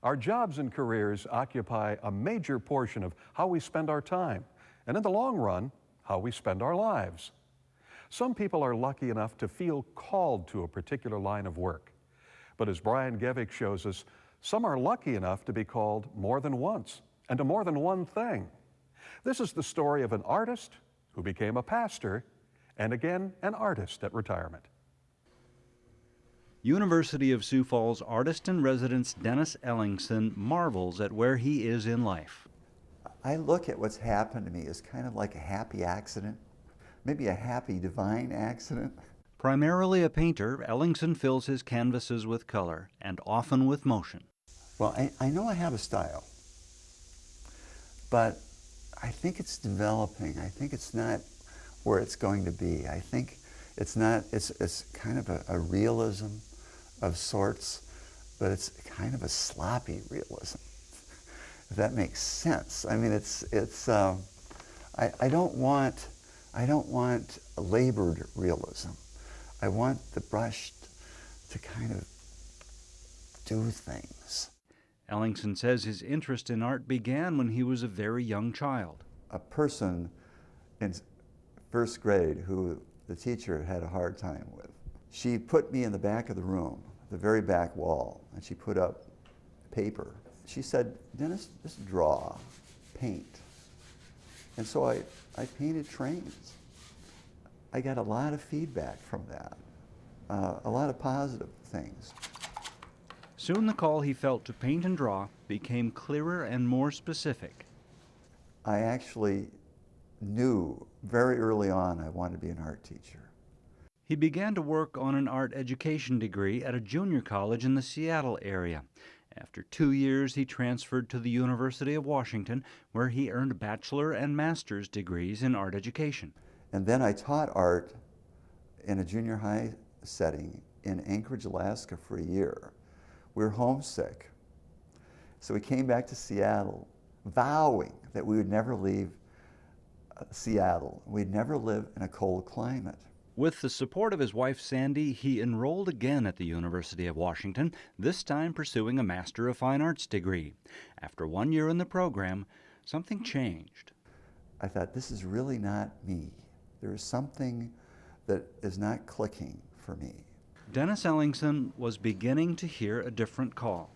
Our jobs and careers occupy a major portion of how we spend our time, and in the long run, how we spend our lives. Some people are lucky enough to feel called to a particular line of work. But as Brian Gevick shows us, some are lucky enough to be called more than once and to more than one thing. This is the story of an artist who became a pastor and again an artist at retirement. University of Sioux Falls artist-in-residence Dennis Ellingsen marvels at where he is in life. I look at what's happened to me as kind of like a happy accident, maybe a happy divine accident. Primarily a painter, Ellingsen fills his canvases with color and often with motion. Well, I know I have a style, but I think it's developing. I think it's not where it's going to be. I think it's not, it's kind of a realism of sorts, but it's kind of a sloppy realism, if that makes sense. I mean, I don't want labored realism. I want the brush to kind of do things. Ellingsen says his interest in art began when he was a very young child. A person in first grade who the teacher had a hard time with, she put me in the back of the room, the very back wall, and she put up paper. She said, "Dennis, just draw, paint." And so I painted trains. I got a lot of feedback from that, a lot of positive things. Soon the call he felt to paint and draw became clearer and more specific. I actually knew very early on I wanted to be an art teacher. He began to work on an art education degree at a junior college in the Seattle area. After 2 years, he transferred to the University of Washington, where he earned bachelor and master's degrees in art education. And then I taught art in a junior high setting in Anchorage, Alaska for a year. We were homesick. So we came back to Seattle, vowing that we would never leave Seattle. We'd never live in a cold climate. With the support of his wife Sandy, he enrolled again at the University of Washington, this time pursuing a Master of Fine Arts degree. After 1 year in the program, something changed. I thought, this is really not me. There is something that is not clicking for me. Dennis Ellingsen was beginning to hear a different call.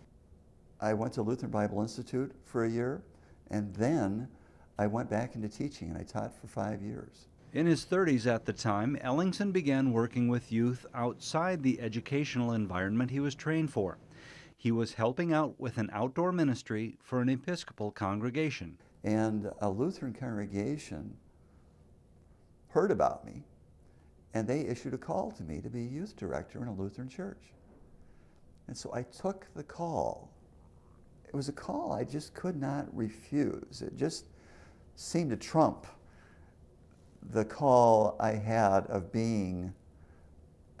I went to Lutheran Bible Institute for a year, and then I went back into teaching, and I taught for 5 years. In his 30s at the time, Ellingsen began working with youth outside the educational environment he was trained for. He was helping out with an outdoor ministry for an Episcopal congregation. And a Lutheran congregation heard about me, and they issued a call to me to be a youth director in a Lutheran church. And so I took the call. It was a call I just could not refuse. It just seemed to trump the call I had of being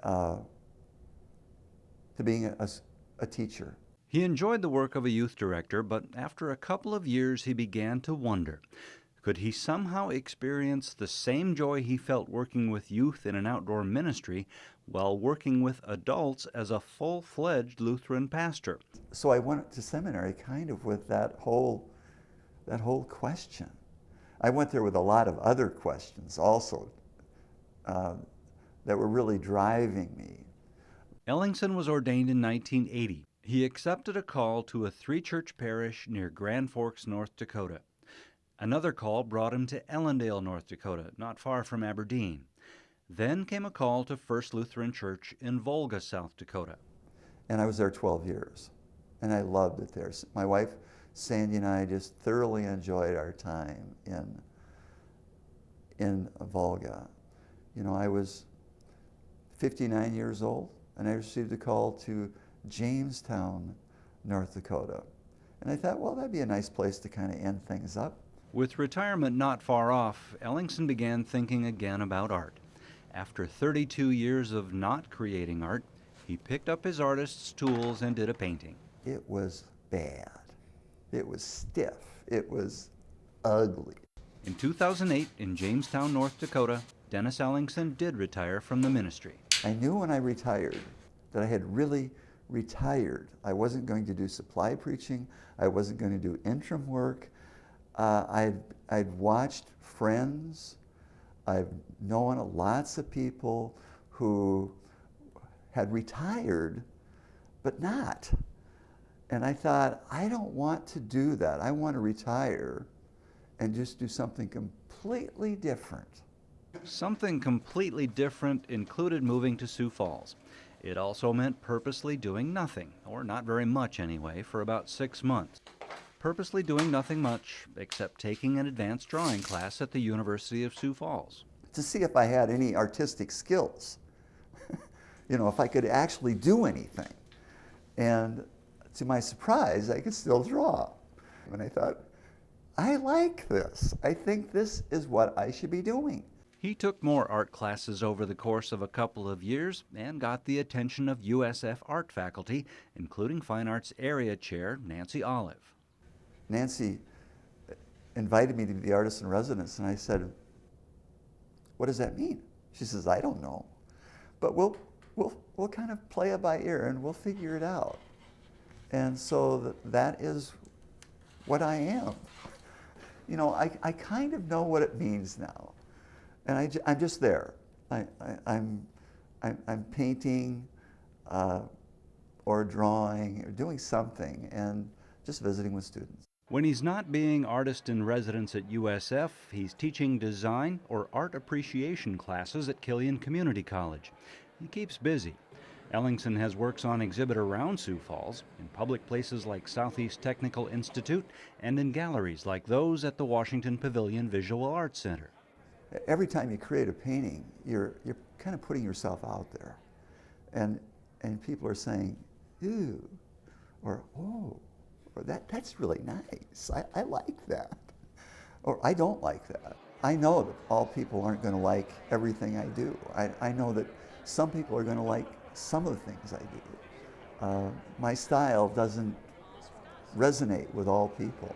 a teacher. He enjoyed the work of a youth director, but after a couple of years he began to wonder, could he somehow experience the same joy he felt working with youth in an outdoor ministry while working with adults as a full-fledged Lutheran pastor? So I went to seminary kind of with that whole question. I went there with a lot of other questions also that were really driving me. Ellingsen was ordained in 1980. He accepted a call to a 3-church parish near Grand Forks, North Dakota. Another call brought him to Ellendale, North Dakota, not far from Aberdeen. Then came a call to First Lutheran Church in Volga, South Dakota. And I was there 12 years, and I loved it there. My wife Sandy and I just thoroughly enjoyed our time in Volga. You know, I was 59 years old, and I received a call to Jamestown, North Dakota. And I thought, well, that'd be a nice place to kind of end things up. With retirement not far off, Ellingsen began thinking again about art. After 32 years of not creating art, he picked up his artist's tools and did a painting. It was bad. It was stiff. It was ugly. In 2008, in Jamestown, North Dakota, Dennis Ellingsen did retire from the ministry. I knew when I retired that I had really retired. I wasn't going to do supply preaching. I wasn't going to do interim work. I'd watched friends. I've known lots of people who had retired, but not. And I thought, I don't want to do that. I want to retire and just do something completely different. Something completely different included moving to Sioux Falls. It also meant purposely doing nothing, or not very much anyway, for about 6 months. Purposely doing nothing much except taking an advanced drawing class at the University of Sioux Falls. To see if I had any artistic skills, you know, if I could actually do anything. And to my surprise, I could still draw. And I thought, I like this. I think this is what I should be doing. He took more art classes over the course of a couple of years and got the attention of USF art faculty, including Fine Arts Area Chair Nancy Olive. Nancy invited me to be the artist in residence, and I said, what does that mean? She says, I don't know, but we'll kind of play it by ear and we'll figure it out. And so that is what I am. You know, I kind of know what it means now. And I'm just there. I'm painting or drawing or doing something and just visiting with students. When he's not being artist in residence at USF, he's teaching design or art appreciation classes at Killian Community College. He keeps busy. Ellingsen has works on exhibit around Sioux Falls, in public places like Southeast Technical Institute, and in galleries like those at the Washington Pavilion Visual Arts Center. Every time you create a painting, you're kind of putting yourself out there. And people are saying, ew, or oh, or that's really nice. I like that. Or I don't like that. I know that all people aren't going to like everything I do. I know that some people are going to like some of the things I do. My style doesn't resonate with all people.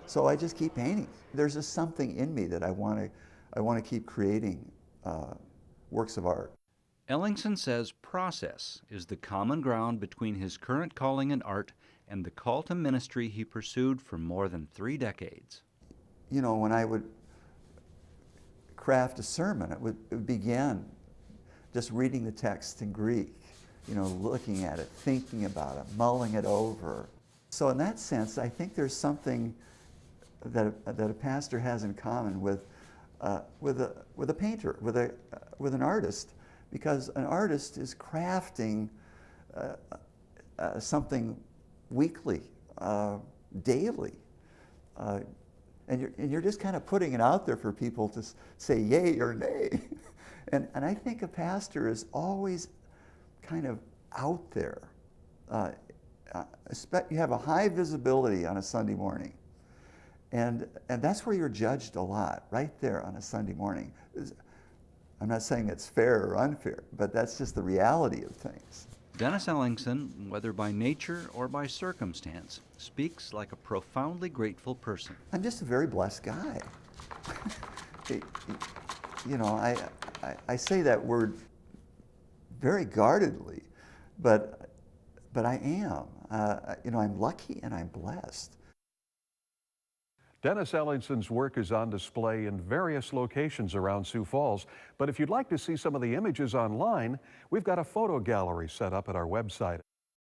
So I just keep painting. There's just something in me that I want to keep creating works of art. Ellingsen says process is the common ground between his current calling in art and the call to ministry he pursued for more than 3 decades. You know, when I would craft a sermon, it began just reading the text in Greek, you know, looking at it, thinking about it, mulling it over. So in that sense, I think there's something that a pastor has in common with a painter, with an artist, because an artist is crafting something weekly, daily, and you're just kind of putting it out there for people to say yay or nay. And I think a pastor is always kind of out there. You have a high visibility on a Sunday morning. And that's where you're judged a lot, right there on a Sunday morning. I'm not saying it's fair or unfair, but that's just the reality of things. Dennis Ellingsen, whether by nature or by circumstance, speaks like a profoundly grateful person. I'm just a very blessed guy. You know, I say that word very guardedly, but I am. You know, I'm lucky and I'm blessed. Dennis Ellingsen's work is on display in various locations around Sioux Falls, but if you'd like to see some of the images online, we've got a photo gallery set up at our website